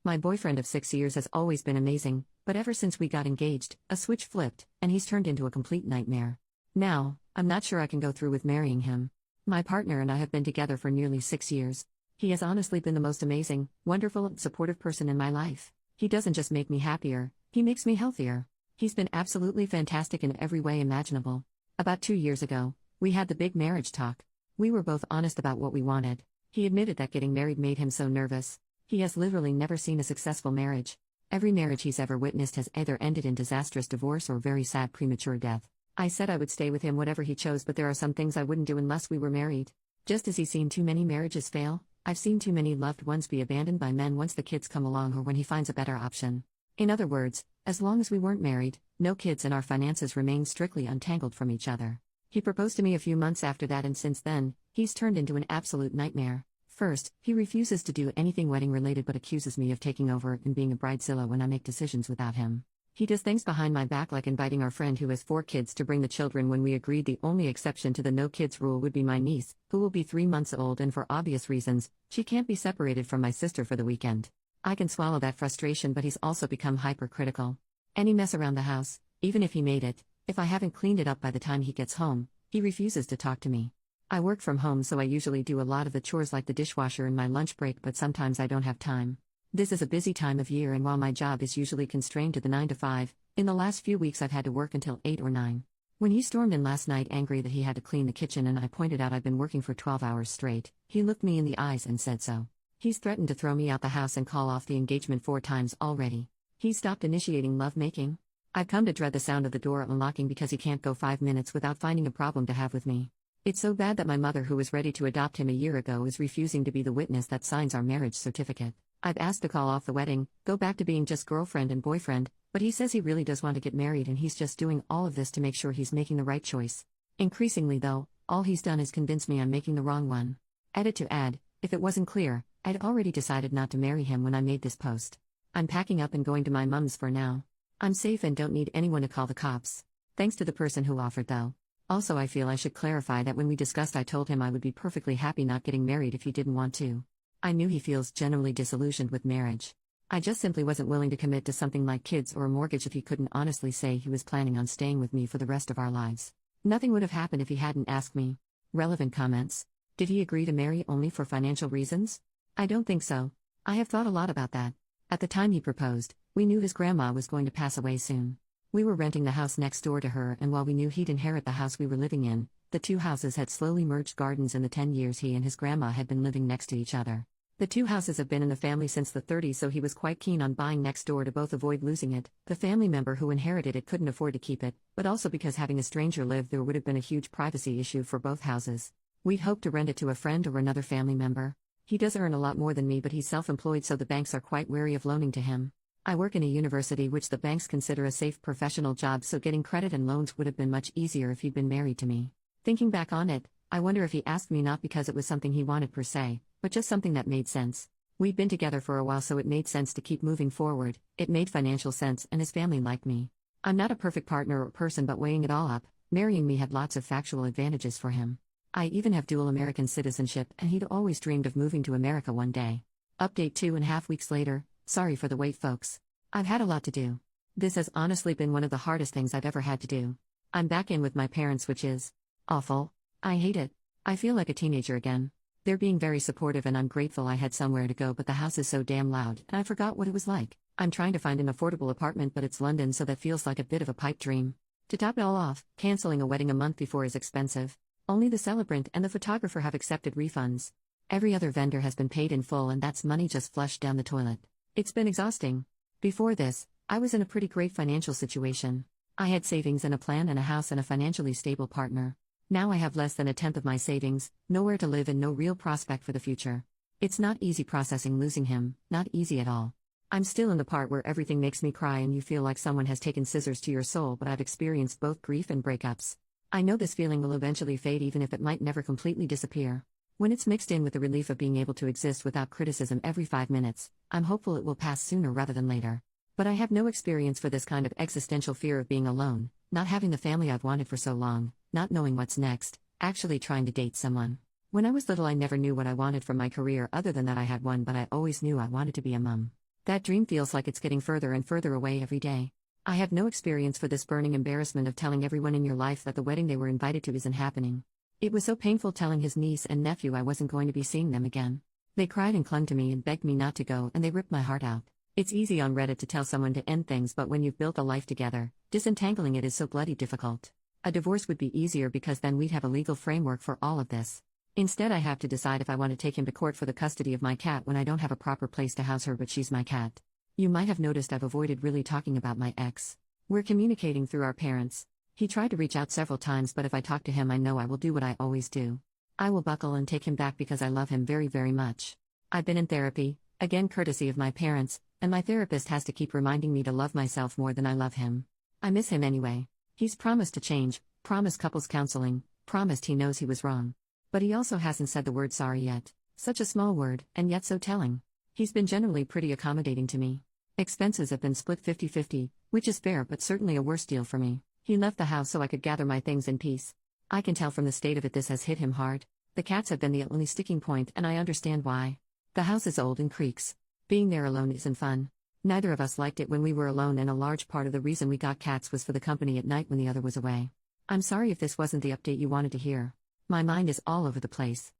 My boyfriend of 6 years has always been amazing, but ever since we got engaged, a switch flipped, and he's turned into a complete nightmare. Now, I'm not sure I can go through with marrying him. My partner and I have been together for nearly 6 years. He has honestly been the most amazing, wonderful, and supportive person in my life. He doesn't just make me happier, he makes me healthier. He's been absolutely fantastic in every way imaginable. About 2 years ago, we had the big marriage talk. We were both honest about what we wanted. He admitted that getting married made him so nervous. He has literally never seen a successful marriage. Every marriage he's ever witnessed has either ended in disastrous divorce or very sad premature death. I said I would stay with him whatever he chose, but there are some things I wouldn't do unless we were married. Just as he's seen too many marriages fail, I've seen too many loved ones be abandoned by men once the kids come along or when he finds a better option. In other words, as long as we weren't married, no kids, and our finances remained strictly untangled from each other. He proposed to me a few months after that, and since then, he's turned into an absolute nightmare. First, he refuses to do anything wedding related but accuses me of taking over and being a bridezilla when I make decisions without him. He does things behind my back, like inviting our friend who has 4 kids to bring the children when we agreed the only exception to the no kids rule would be my niece, who will be 3 months old, and for obvious reasons, she can't be separated from my sister for the weekend. I can swallow that frustration, but he's also become hypercritical. Any mess around the house, even if he made it, if I haven't cleaned it up by the time he gets home, he refuses to talk to me. I work from home, so I usually do a lot of the chores like the dishwasher in my lunch break, but sometimes I don't have time. This is a busy time of year, and while my job is usually constrained to the 9 to 5, in the last few weeks I've had to work until 8 or 9. When he stormed in last night angry that he had to clean the kitchen and I pointed out I've been working for 12 hours straight, he looked me in the eyes and said so. He's threatened to throw me out the house and call off the engagement 4 times already. He's stopped initiating lovemaking. I've come to dread the sound of the door unlocking because he can't go 5 minutes without finding a problem to have with me. It's so bad that my mother, who was ready to adopt him a year ago, is refusing to be the witness that signs our marriage certificate. I've asked to call off the wedding, go back to being just girlfriend and boyfriend, but he says he really does want to get married, and he's just doing all of this to make sure he's making the right choice. Increasingly though, all he's done is convince me I'm making the wrong one. Edit to add, if it wasn't clear, I'd already decided not to marry him when I made this post. I'm packing up and going to my mum's for now. I'm safe and don't need anyone to call the cops. Thanks to the person who offered though. Also, I feel I should clarify that when we discussed, I told him I would be perfectly happy not getting married if he didn't want to. I knew he feels generally disillusioned with marriage. I just simply wasn't willing to commit to something like kids or a mortgage if he couldn't honestly say he was planning on staying with me for the rest of our lives. Nothing would have happened if he hadn't asked me. Relevant comments. Did he agree to marry only for financial reasons? I don't think so. I have thought a lot about that. At the time he proposed, we knew his grandma was going to pass away soon. We were renting the house next door to her, and while we knew he'd inherit the house we were living in, the 2 houses had slowly merged gardens in the 10 years he and his grandma had been living next to each other. The 2 houses have been in the family since the 30s, so he was quite keen on buying next door to both avoid losing it. The family member who inherited it couldn't afford to keep it, but also because having a stranger live there would have been a huge privacy issue for both houses. We'd hoped to rent it to a friend or another family member. He does earn a lot more than me, but he's self-employed, so the banks are quite wary of loaning to him. I work in a university which the banks consider a safe professional job, so getting credit and loans would have been much easier if he'd been married to me. Thinking back on it, I wonder if he asked me not because it was something he wanted per se, but just something that made sense. We'd been together for a while, so it made sense to keep moving forward. It made financial sense, and his family liked me. I'm not a perfect partner or person, but weighing it all up, marrying me had lots of factual advantages for him. I even have dual American citizenship, and he'd always dreamed of moving to America one day. Update 2.5 weeks later. Sorry for the wait, folks. I've had a lot to do. This has honestly been one of the hardest things I've ever had to do. I'm back in with my parents, which is awful. I hate it. I feel like a teenager again. They're being very supportive, and I'm grateful I had somewhere to go, but the house is so damn loud, and I forgot what it was like. I'm trying to find an affordable apartment, but it's London, so that feels like a bit of a pipe dream. To top it all off, canceling a wedding a month before is expensive. Only the celebrant and the photographer have accepted refunds. Every other vendor has been paid in full, and that's money just flushed down the toilet. It's been exhausting. Before this, I was in a pretty great financial situation. I had savings and a plan and a house and a financially stable partner. Now I have less than a tenth of my savings, nowhere to live, and no real prospect for the future. It's not easy processing losing him, not easy at all. I'm still in the part where everything makes me cry and you feel like someone has taken scissors to your soul, but I've experienced both grief and breakups. I know this feeling will eventually fade, even if it might never completely disappear. When it's mixed in with the relief of being able to exist without criticism every 5 minutes, I'm hopeful it will pass sooner rather than later. But I have no experience for this kind of existential fear of being alone, not having the family I've wanted for so long, not knowing what's next, actually trying to date someone. When I was little, I never knew what I wanted from my career other than that I had one, but I always knew I wanted to be a mom. That dream feels like it's getting further and further away every day. I have no experience for this burning embarrassment of telling everyone in your life that the wedding they were invited to isn't happening. It was so painful telling his niece and nephew I wasn't going to be seeing them again. They cried and clung to me and begged me not to go, and they ripped my heart out. It's easy on Reddit to tell someone to end things, but when you've built a life together, disentangling it is so bloody difficult. A divorce would be easier because then we'd have a legal framework for all of this. Instead, I have to decide if I want to take him to court for the custody of my cat when I don't have a proper place to house her, but she's my cat. You might have noticed I've avoided really talking about my ex. We're communicating through our parents. He tried to reach out several times, but if I talk to him, I know I will do what I always do. I will buckle and take him back because I love him very, very much. I've been in therapy, again courtesy of my parents, and my therapist has to keep reminding me to love myself more than I love him. I miss him anyway. He's promised to change, promised couples counseling, promised he knows he was wrong. But he also hasn't said the word sorry yet. Such a small word, and yet so telling. He's been generally pretty accommodating to me. Expenses have been split 50-50, which is fair but certainly a worse deal for me. He left the house so I could gather my things in peace. I can tell from the state of it this has hit him hard. The cats have been the only sticking point, and I understand why. The house is old and creaks. Being there alone isn't fun. Neither of us liked it when we were alone, and a large part of the reason we got cats was for the company at night when the other was away. I'm sorry if this wasn't the update you wanted to hear. My mind is all over the place.